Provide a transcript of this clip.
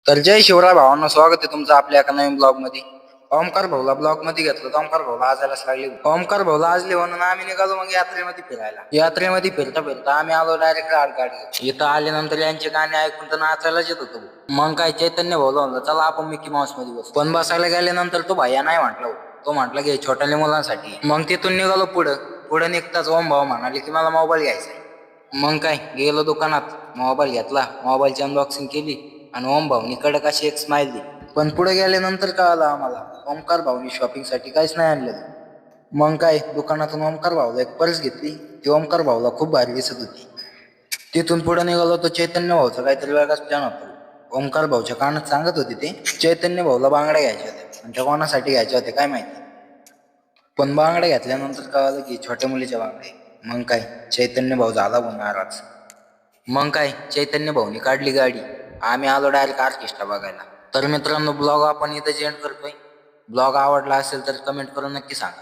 तर जय शिवराय भावांनो, स्वागत आहे तुमचं आपल्या एका नवीन ब्लॉग मध्ये. ओमकार भाऊला ब्लॉग मध्ये घेतलं तर ओमकार भाऊला आजायलाच लागली. ओमकार भाऊला आजले म्हणून आम्ही निघालो मग यात्रेमध्ये फिरायला. यात्रेमध्ये फिरता फिरता आम्ही आलो डायरेक्ट गाडी. इथं आल्यानंतर यांचे गाणे ऐकून तर नाचायलाच येत होतो. मग काय चैतन्य भाऊला म्हणलं चला आपण मिकी माऊस मध्ये बसू. पण बसायला गेल्यानंतर तो भैया नाही म्हटलं. तो म्हटलं की छोट्याल्या मुलांसाठी. मग तिथून निघालो पुढे निघताच ओम भाऊ म्हणाले की मला मोबाईल घ्यायचा. मग काय गेलो दुकानात, मोबाईल घेतला, मोबाईलची अनबॉक्सिंग केली आणि ओम भाऊनी कडक अशी एक स्माइल दिली. पण पुढे गेल्यानंतर कळालं आम्हाला ओमकार भाऊनी शॉपिंगसाठी काहीच नाही आणलं. मग काय दुकानातून ओमकार भाऊला एक पर्स घेतली. ती ओमकार भाऊला खूप भारी दिसत होती. तिथून पुढे निघालो तो चैतन्य भाऊचा काहीतरी वेगळाच प्लॅन होता. ओमकार भाऊच्या कानात सांगत होते ते चैतन्य भाऊला बांगड्या घ्यायच्या होत्या आणि त्या कोणासाठी घ्यायच्या होत्या काय माहिती. पण बांगड्या घेतल्यानंतर कळालं की छोट्या मुलीच्या बांगड्या. मग काय चैतन्य भाऊ झाला भाऊ नाराज. मग काय चैतन्य भाऊनी काढली गाडी. आम्ही आलो डायरेक्ट ऑर्केस्ट्रा बघायला. तर मित्रांनो, ब्लॉग आपण इथं एंड करतोय. ब्लॉग आवडला असेल तर कमेंट करून नक्की सांगा.